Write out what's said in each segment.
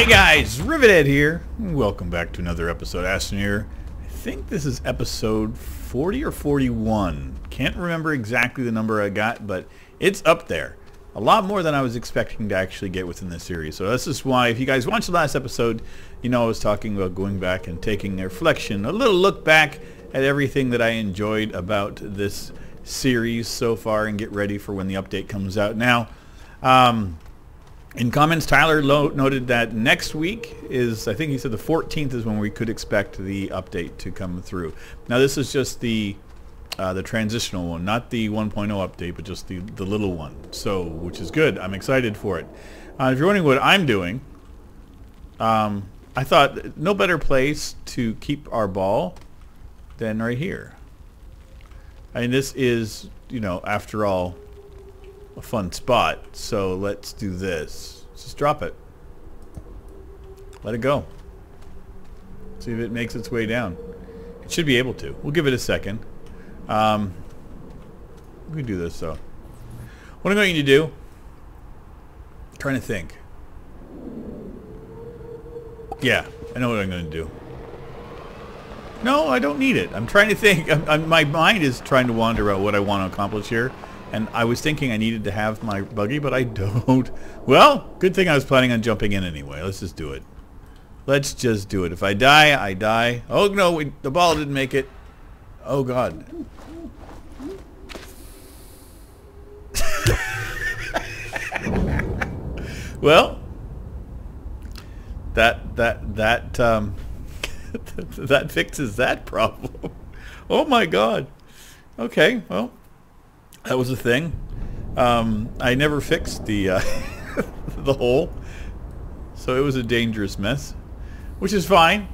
Hey guys, Rivethead here. Welcome back to another episode of Astroneer. I think this is episode 40 or 41. Can't remember exactly the number I got, but it's up there. A lot more than I was expecting to actually get within this series. So this is why, if you guys watched the last episode, you know I was talking about going back and taking a reflection, a little look back at everything that I enjoyed about this series so far and get ready for when the update comes out. Now, in comments, Tyler noted that next week is, I think he said the 14th is when we could expect the update to come through. Now this is just the transitional one, not the 1.0 update, but just the little one. So, which is good. I'm excited for it. If you're wondering what I'm doing, I thought no better place to keep our ball than right here. I mean, this is, you know, after all, a fun spot. So let's do this. Let's just drop it. Let it go. See if it makes its way down. It should be able to. We'll give it a second. We can do this though. What I'm going to do, I'm trying to think. Yeah, I know what I'm going to do. No, I don't need it. I'm trying to think. My mind is trying to wander about what I want to accomplish here. And I was thinking I needed to have my buggy, but I don't. Well, good thing I was planning on jumping in anyway. Let's just do it. Let's just do it. If I die, I die. Oh, no, the ball didn't make it. Oh, God. Well, that fixes that problem. Oh, my God. Okay, well. That was a thing. I never fixed the the hole, so it was a dangerous mess, which is fine.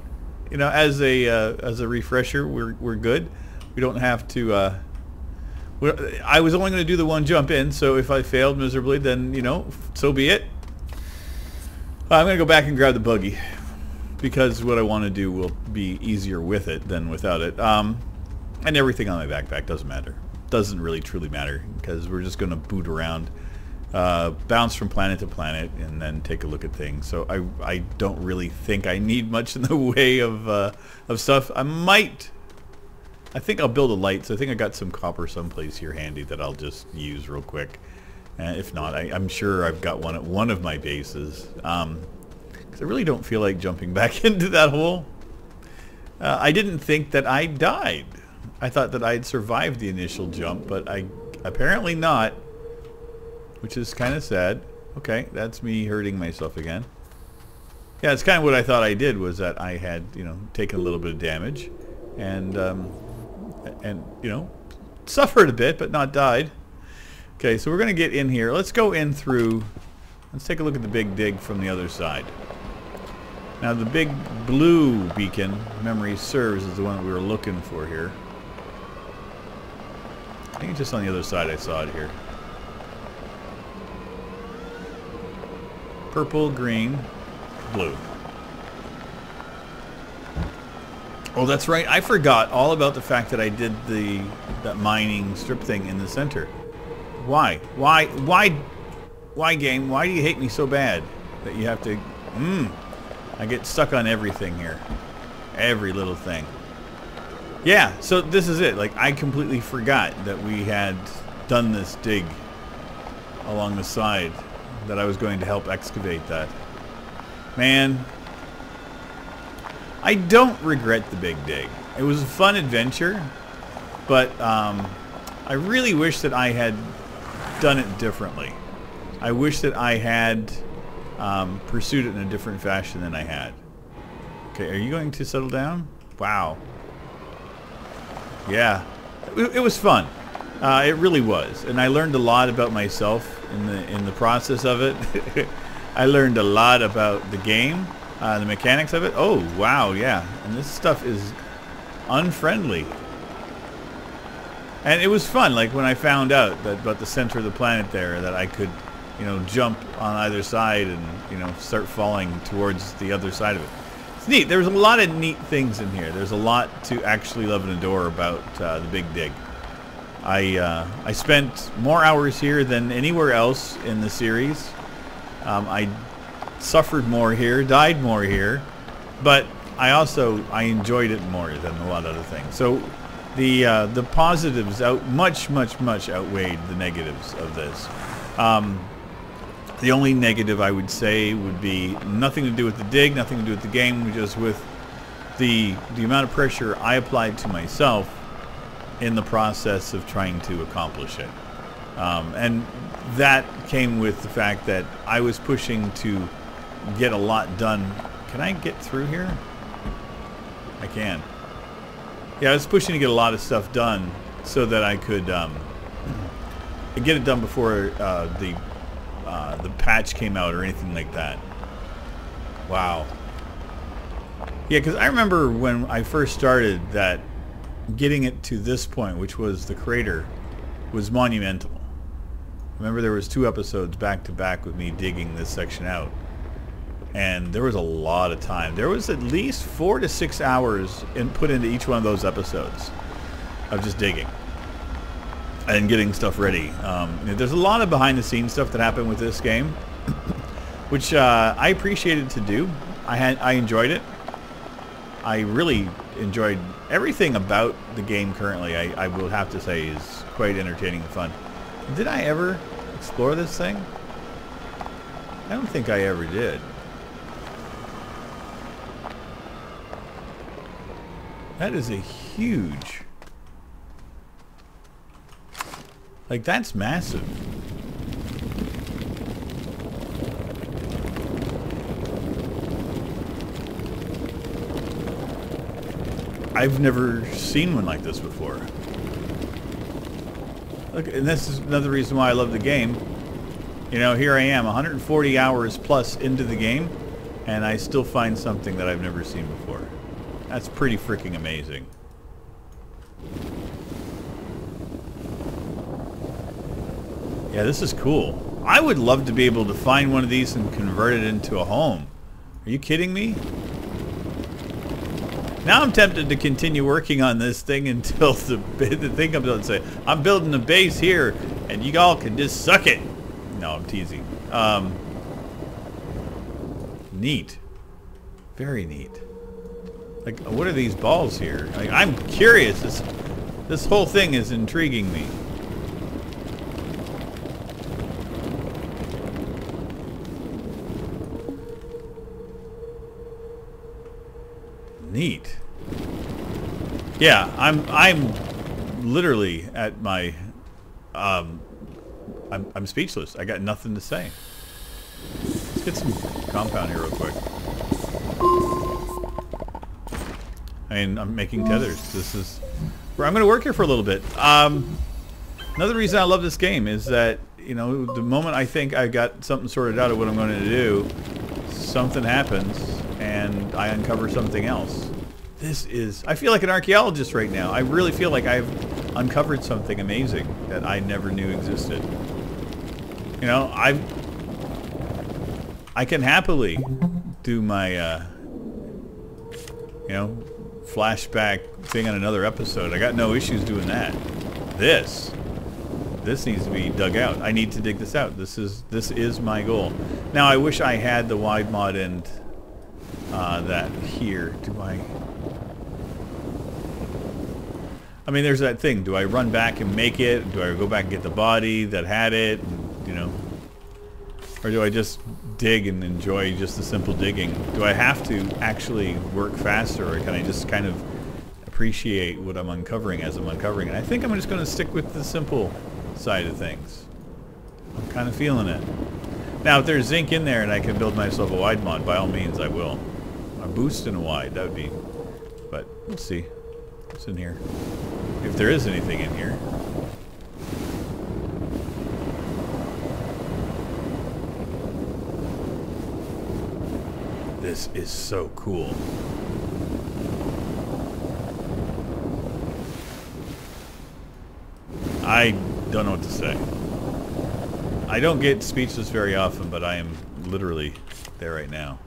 You know, as a refresher, we're good. We don't have to. I was only going to do the one jump in, so if I failed miserably, then you know, so be it. I'm going to go back and grab the buggy because what I want to do will be easier with it than without it. And everything on my backpack doesn't matter. Doesn't really truly matter because we're just going to boot around, bounce from planet to planet, and then take a look at things. So I don't really think I need much in the way of stuff. I think I'll build a light. So I think I got some copper someplace here handy that I'll just use real quick. And if not, I'm sure I've got one at one of my bases. Because I really don't feel like jumping back into that hole. I didn't think that I died. I thought that I'd survived the initial jump, but I apparently not, which is kind of sad. Okay, that's me hurting myself again. Yeah, it's kind of what I thought I did, was that I had, you know, taken a little bit of damage and you know, suffered a bit, but not died. Okay, so we're going to get in here. Let's go in through, let's take a look at the big dig from the other side. Now, the big blue beacon, memory serves, is the one that we were looking for here. I think it's just on the other side I saw it here. Purple, green, blue. Oh, that's right. I forgot all about the fact that I did that mining strip thing in the center. Why? Why, game? Why do you hate me so bad that you have to... I get stuck on everything here. Every little thing. Yeah, so this is it. Like, I completely forgot that we had done this dig along the side, that I was going to help excavate that. Man, I don't regret the big dig. It was a fun adventure, but I really wish that I had done it differently. I wish that I had pursued it in a different fashion than I had. Okay, are you going to settle down? Wow. Yeah, it was fun. It really was, and I learned a lot about myself in the process of it. I learned a lot about the game, the mechanics of it. Oh wow, yeah, and this stuff is unfriendly, and it was fun. Like when I found out that about the center of the planet there, that I could, you know, jump on either side and, you know, start falling towards the other side of it. Neat. There's a lot of neat things in here. There's a lot to actually love and adore about the Big Dig. I spent more hours here than anywhere else in the series. I suffered more here, died more here, but I enjoyed it more than a lot of other things. So the positives much outweighed the negatives of this. The only negative I would say would be nothing to do with the dig, nothing to do with the game, just with the amount of pressure I applied to myself in the process of trying to accomplish it. And that came with the fact that I was pushing to get a lot done. Can I get through here? I can. Yeah, I was pushing to get a lot of stuff done so that I could get it done before the patch came out or anything like that. Wow. Yeah, because I remember when I first started that getting it to this point, which was the crater, was monumental. Remember there was 2 episodes back to back with me digging this section out. And there was a lot of time. There was at least 4 to 6 hours put into each one of those episodes of just digging and getting stuff ready. There's a lot of behind-the-scenes stuff that happened with this game, which I appreciated to do. I enjoyed it. I really enjoyed everything about the game currently. I will have to say is quite entertaining and fun. Did I ever explore this thing? I don't think I ever did. That is a huge... Like, that's massive. I've never seen one like this before. Look, and this is another reason why I love the game. You know, here I am, 140 hours plus into the game, and I still find something that I've never seen before. That's pretty freaking amazing. Yeah, this is cool. I would love to be able to find one of these and convert it into a home. Are you kidding me? Now I'm tempted to continue working on this thing until the thing comes out and say, I'm building a base here, and you all can just suck it. No, I'm teasing. Neat. Very neat. Like, what are these balls here? Like, I'm curious. This whole thing is intriguing me. Neat. Yeah, I'm literally at my I'm speechless. I got nothing to say. Let's get some compound here real quick. I mean, I'm making tethers. This is where I'm going to work here for a little bit. Another reason I love this game is that, you know, the moment I think I got something sorted out of what I'm going to do, something happens and I uncover something else. This is... I feel like an archaeologist right now. I really feel like I've uncovered something amazing that I never knew existed. You know, I can happily do my, you know, flashback thing on another episode. I got no issues doing that. This needs to be dug out. I need to dig this out. This is my goal. Now, I wish I had the wide mod and that here. I mean, there's that thing. Do I run back and make it? Do I go back and get the body that had it? And, you know, or do I just dig and enjoy just the simple digging? Do I have to actually work faster, or can I just kind of appreciate what I'm uncovering as I'm uncovering it? I think I'm just going to stick with the simple side of things. I'm kind of feeling it. Now, if there's zinc in there and I can build myself a wide mod, by all means, I will. A boost and a wide, that would be... But, let's see. What's in here? If there is anything in here. This is so cool. I don't know what to say. I don't get speechless very often, but I am literally there right now.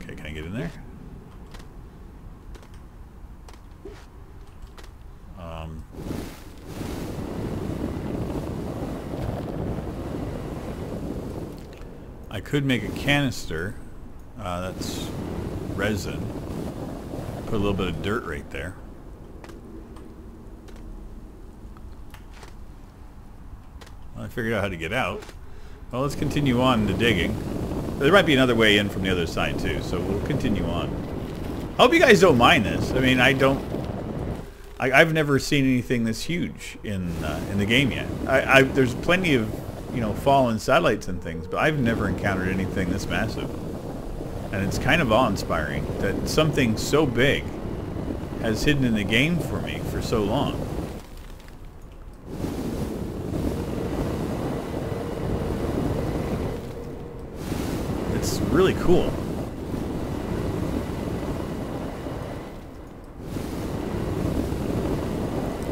Okay, can I get in there? could make a canister. That's resin. Put a little bit of dirt right there. Well, I figured out how to get out. Well, let's continue on to digging. There might be another way in from the other side too, so we'll continue on. I hope you guys don't mind this. I mean, I've never seen anything this huge in the game yet. There's plenty of, you know, fallen satellites and things, but I've never encountered anything this massive. And it's kind of awe-inspiring that something so big has hidden in the game for me for so long. It's really cool.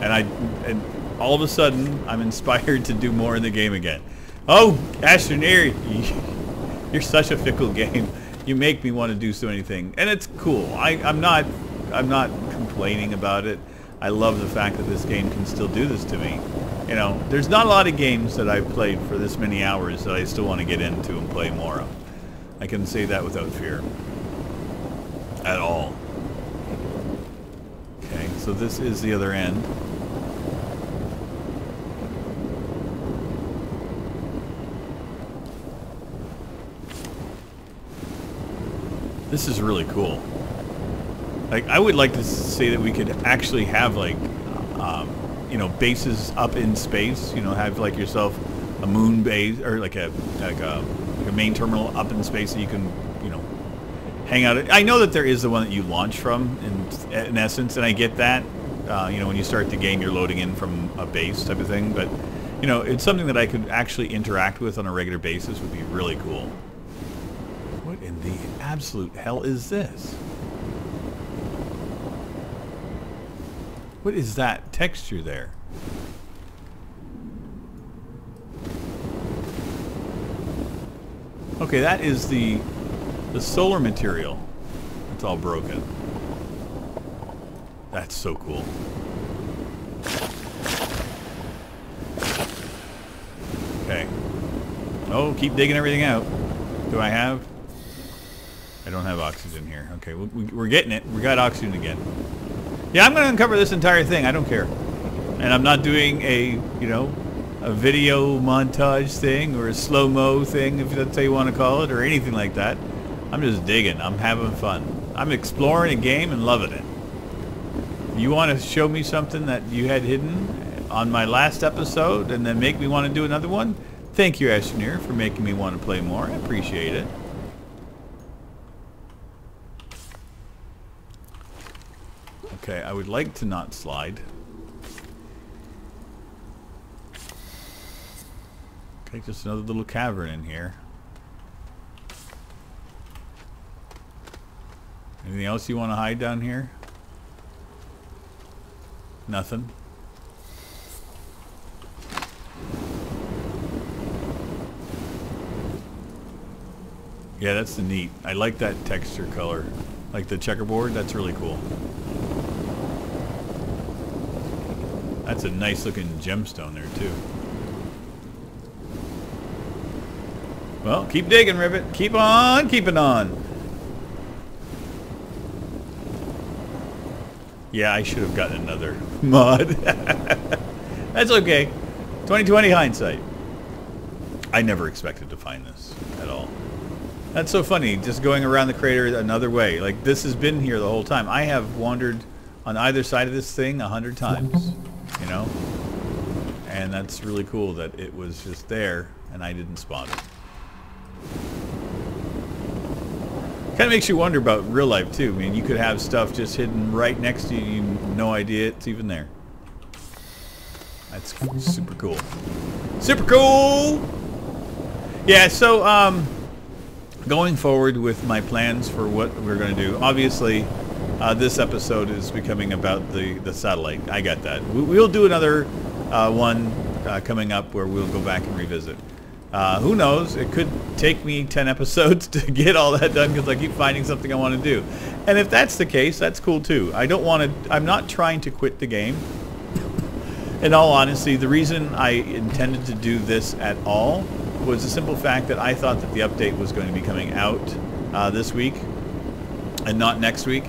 And all of a sudden, I'm inspired to do more in the game again. Oh, Astroneer, you're such a fickle game. You make me want to do so many things, and it's cool. I'm not complaining about it. I love the fact that this game can still do this to me. You know, there's not a lot of games that I've played for this many hours that I still want to get into and play more of. I can say that without fear. At all. Okay, so this is the other end. This is really cool. Like, I would like to say that we could actually have, like, you know, bases up in space. You know, have like yourself a moon base or like a main terminal up in space that you can, you know, hang out. I know that there is the one that you launch from, in essence, and I get that. You know, when you start the game, you're loading in from a base type of thing. But, you know, it's something that I could actually interact with on a regular basis. Would be really cool. What in the absolute hell is this? What is that texture there? Okay, that is the solar material. It's all broken. That's so cool. Okay. Oh, keep digging everything out. Do I have? I don't have oxygen here. Okay, we're getting it. We got oxygen again. Yeah, I'm going to uncover this entire thing. I don't care. And I'm not doing a, you know, a video montage thing or a slow-mo thing, if that's how you want to call it, or anything like that. I'm just digging. I'm having fun. I'm exploring a game and loving it. You want to show me something that you had hidden on my last episode and then make me want to do another one? Thank you, Astroneer, for making me want to play more. I appreciate it. Okay, I would like to not slide. Okay, just another little cavern in here. Anything else you want to hide down here? Nothing. Yeah, that's the neat. I like that texture color. Like the checkerboard, that's really cool. That's a nice looking gemstone there too. Well, keep digging, Ribbit. Keep on keeping on. Yeah, I should have gotten another mod. That's okay. 2020 hindsight. I never expected to find this at all. That's so funny, just going around the crater another way. Like, this has been here the whole time. I have wandered on either side of this thing 100 times, you know? And that's really cool that it was just there and I didn't spot it. Kind of makes you wonder about real life too. I mean, you could have stuff just hidden right next to you, you have no idea it's even there. That's super cool. Super cool! Yeah, so, going forward with my plans for what we're going to do, obviously, this episode is becoming about the satellite. I got that. We'll do another one coming up where we'll go back and revisit. Who knows? It could take me 10 episodes to get all that done because I keep finding something I want to do. And if that's the case, that's cool too. I'm not trying to quit the game. In all honesty, the reason I intended to do this at all was the simple fact that I thought that the update was going to be coming out this week and not next week.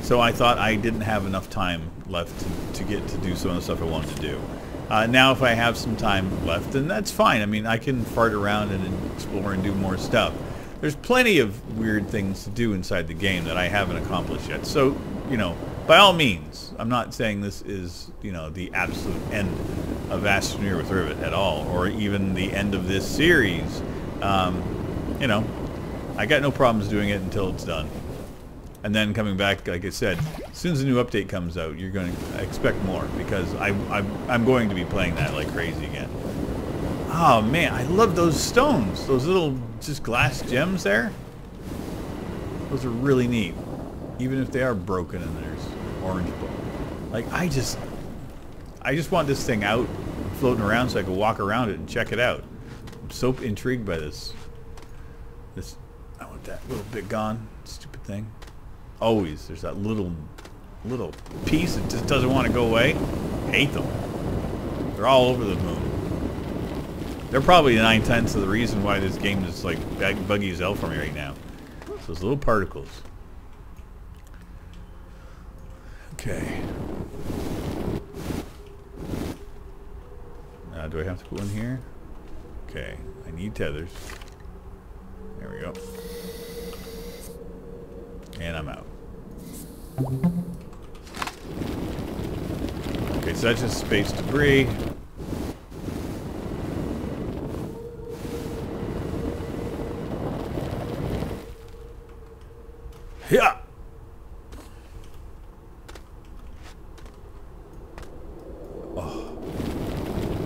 So I thought I didn't have enough time left to get to do some of the stuff I wanted to do. Now if I have some time left, then that's fine. I mean, I can fart around and explore and do more stuff. There's plenty of weird things to do inside the game that I haven't accomplished yet. So, you know, by all means, I'm not saying this is, you know, the absolute end of Astroneer with Rivet at all, or even the end of this series. You know, I got no problems doing it until it's done. And then coming back, like I said, as soon as a new update comes out, you're going to expect more, because I'm going to be playing that like crazy again. Oh man, I love those stones. Those little just glass gems there. Those are really neat. Even if they are broken and there's orange. Like I just want this thing out, floating around so I can walk around it and check it out. I'm so intrigued by this. I want that little bit gone. Stupid thing. Always there's that little piece that just doesn't want to go away. I hate them. They're all over the moon. They're probably 9/10 of the reason why this game is like buggy as hell for me right now. It's those little particles. Okay. Now, do I have to put one here? Okay. I need tethers. There we go. And I'm out. Okay, so that's just space debris. Yeah. Oh.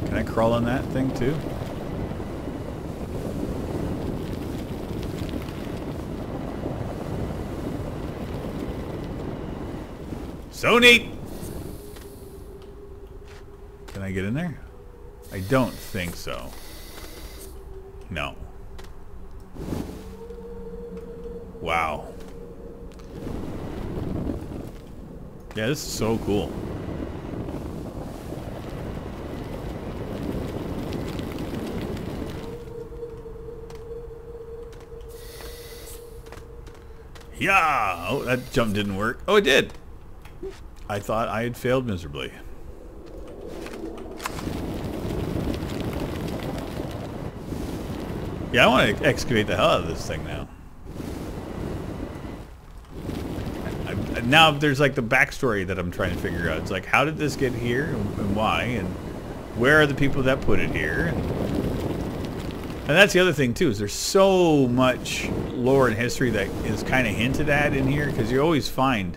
Can I crawl on that thing too? So neat. Can I get in there? I don't think so. No. Wow. Yeah, this is so cool. Yeah! Oh, that jump didn't work. Oh, it did! I thought I had failed miserably. Yeah, I want to excavate the hell out of this thing now. Now there's like the backstory that I'm trying to figure out. It's like, how did this get here and why, and where are the people that put it here? And that's the other thing too, is there's so much lore and history that is kind of hinted at in here, because you always find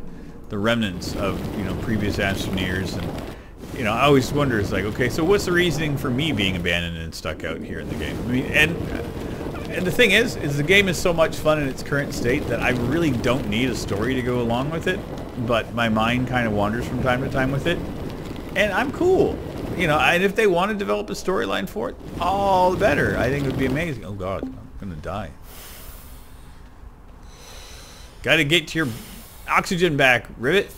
the remnants of, you know, previous Astroneers. And you know, I always wonder, it's like, okay, so what's the reasoning for me being abandoned and stuck out here in the game? I mean, and the thing is the game is so much fun in its current state that I really don't need a story to go along with it, but my mind kind of wanders from time to time with it, and I'm cool. You know, and if they want to develop a storyline for it, all the better. I think it would be amazing. Oh god, I'm gonna die. Gotta get to your oxygen back, Rivet.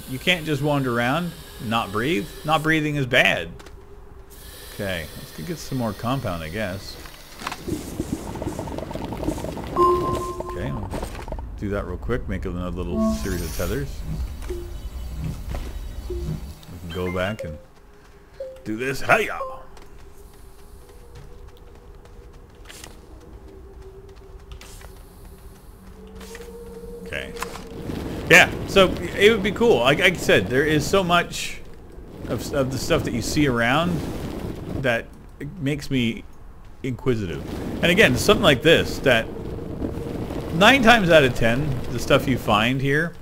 You can't just wander around and not breathe. Not breathing is bad. Okay, let's go get some more compound, I guess. Okay, I'll do that real quick. Make another little series of tethers. We can go back and do this. Hiya! Okay. Yeah, so it would be cool. Like I said, there is so much of the stuff that you see around that makes me inquisitive. And again, something like this, that 9 times out of 10, the stuff you find here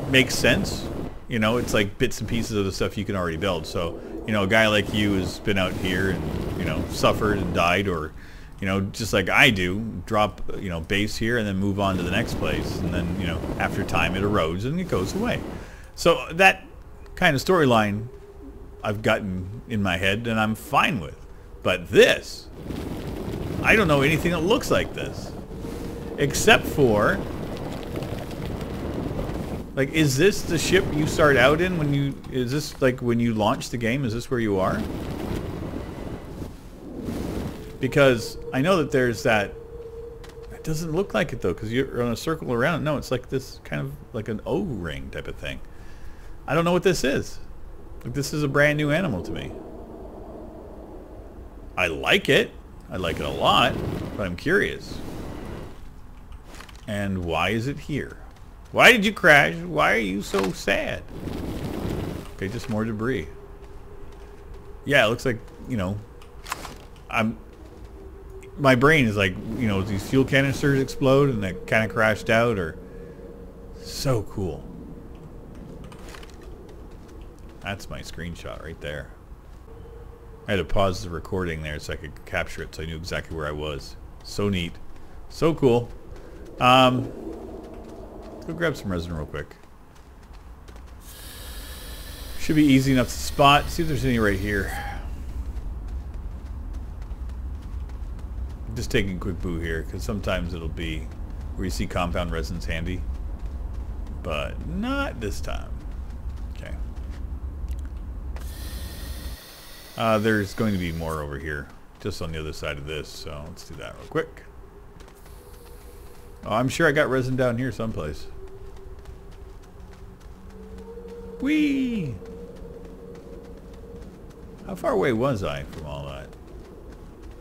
makes sense. You know, it's like bits and pieces of the stuff you can already build. So, you know, a guy like you has been out here and, you know, suffered and died, or, you know, just like I do, drop, you know, base here and then move on to the next place. And then, you know, after time it erodes and it goes away. So that kind of storyline I've gotten in my head and I'm fine with. But this, I don't know anything that looks like this. Except for, like, is this the ship you start out in when you, is this like when you launch the game? Is this where you are? Because I know that there's that. It doesn't look like it though, because you're on a circle around it. No, it's like this kind of like an O-ring type of thing. I don't know what this is. Like, this is a brand new animal to me. I like it. I like it a lot, but I'm curious. And why is it here? Why did you crash? Why are you so sad? Okay, just more debris. Yeah, it looks like, you know, my brain is like, you know, these fuel canisters explode and that kind of crashed out, or so cool. That's my screenshot right there. I had to pause the recording there so I could capture it so I knew exactly where I was. So neat. So cool. Let's go grab some resin real quick. Should be easy enough to spot. See if there's any right here. Just taking a quick boo here, because sometimes it'll be where you see compound resin's handy. But not this time. Okay. There's going to be more over here, just on the other side of this, so let's do that real quick. Oh, I'm sure I got resin down here someplace. Whee! How far away was I from all that?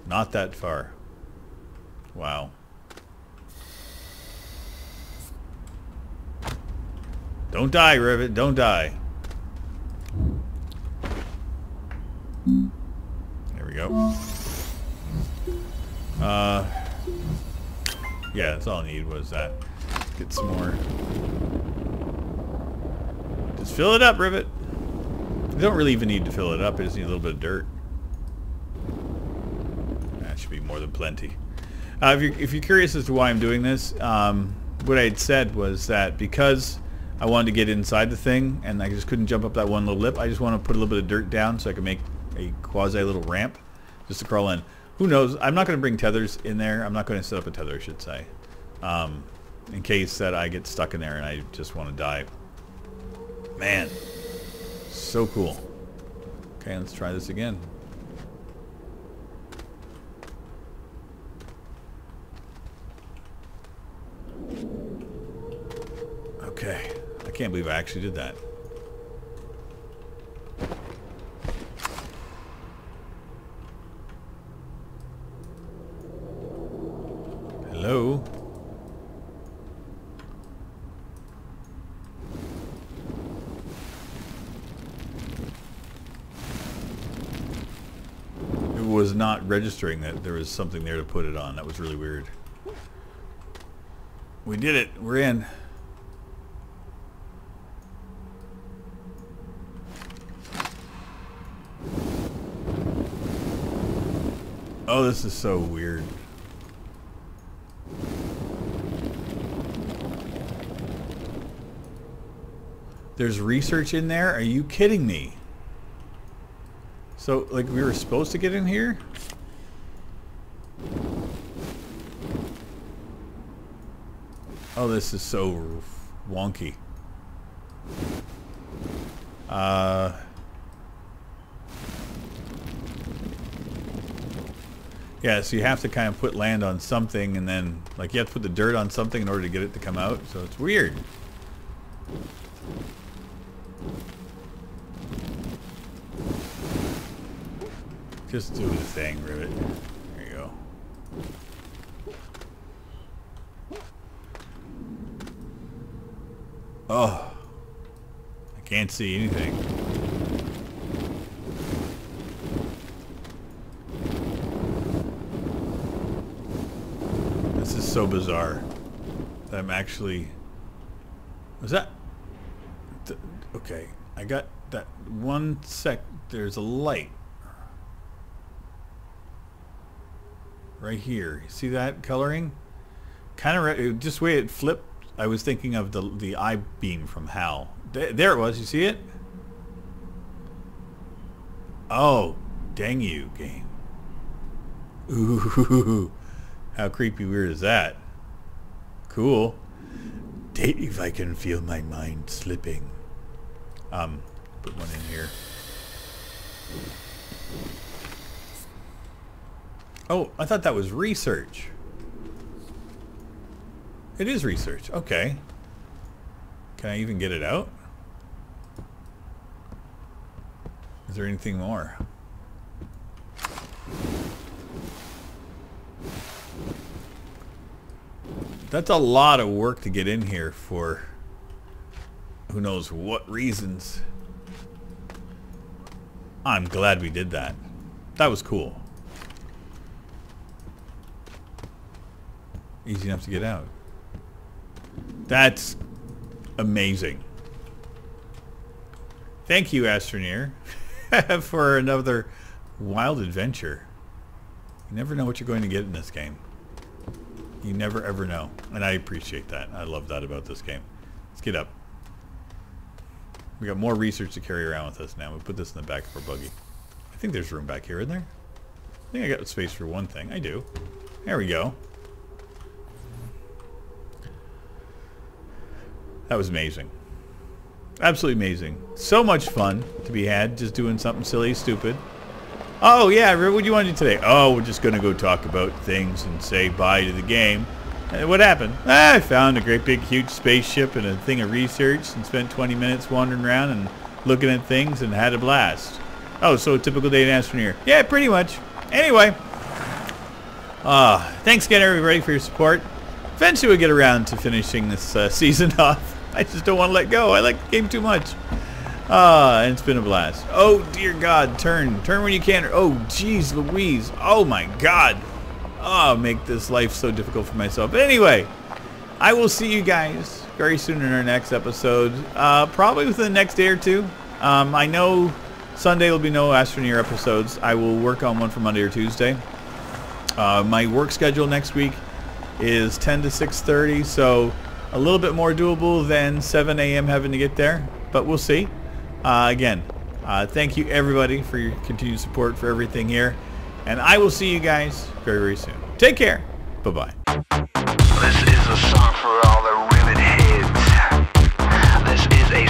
Not that far. Wow. Don't die, Rivet. Don't die. There we go. Yeah, that's all I need was that. Get some more. Just fill it up, Rivet. You don't really even need to fill it up. I just need a little bit of dirt. That should be more than plenty. If you're curious as to why I'm doing this, what I had said was that because I wanted to get inside the thing and I just couldn't jump up that one little lip, I just want to put a little bit of dirt down so I can make a quasi little ramp just to crawl in. Who knows? I'm not going to bring tethers in there. I'm not going to set up a tether, I should say, in case that I get stuck in there and I just want to die. Man, so cool. Okay, let's try this again. Okay, I can't believe I actually did that. Hello? It was not registering that there was something there to put it on. That was really weird. We did it. We're in. Oh, this is so weird. There's research in there? Are you kidding me? So, like, we were supposed to get in here? Oh, this is so wonky. Yeah, so you have to kind of put land on something and then, like, you have to put the dirt on something in order to get it to come out, so it's weird. Just do the thing, Rivet. There you go. Oh. I can't see anything. This is so bizarre that I'm actually... Was that... Okay, I got that one sec... There's a light. Right here. See that coloring? Kind of just the way it flipped. I was thinking of the I-beam from HAL. There it was. You see it? Oh, dang you, game. Ooh, how creepy weird is that? Cool. Dave, I can feel my mind slipping. Put one in here. Oh, I thought that was research. It is research. Okay. Can I even get it out? Is there anything more? That's a lot of work to get in here for who knows what reasons. I'm glad we did that. That was cool. Easy enough to get out. That's amazing. Thank you, Astroneer, for another wild adventure. You never know what you're going to get in this game. You never ever know. And I appreciate that. I love that about this game. Let's get up. We got more research to carry around with us now. We put this in the back of our buggy. I think there's room back here, isn't there? I think I got space for one thing. I do. There we go. That was amazing. Absolutely amazing. So much fun to be had just doing something silly, stupid. Oh, yeah, what do you want to do today? Oh, we're just going to go talk about things and say bye to the game. And what happened? I found a great big huge spaceship and a thing of research and spent 20 minutes wandering around and looking at things and had a blast. Oh, so a typical day in Astroneer. Yeah, pretty much. Anyway. Thanks again, everybody, for your support. Eventually we'll get around to finishing this season off. I just don't want to let go. I like the game too much. And it's been a blast. Oh, dear God. Turn when you can. Oh, jeez Louise. Oh, my God. Oh, make this life so difficult for myself. But anyway, I will see you guys very soon in our next episode. Probably within the next day or two. I know Sunday will be no Astroneer episodes. I will work on one for Monday or Tuesday. My work schedule next week is 10 to 6:30, so a little bit more doable than 7 a.m. having to get there, but we'll see. Again, thank you everybody for your continued support for everything here, and I will see you guys very, very soon. Take care. Bye-bye. This is a song for all the rivet heads. This is a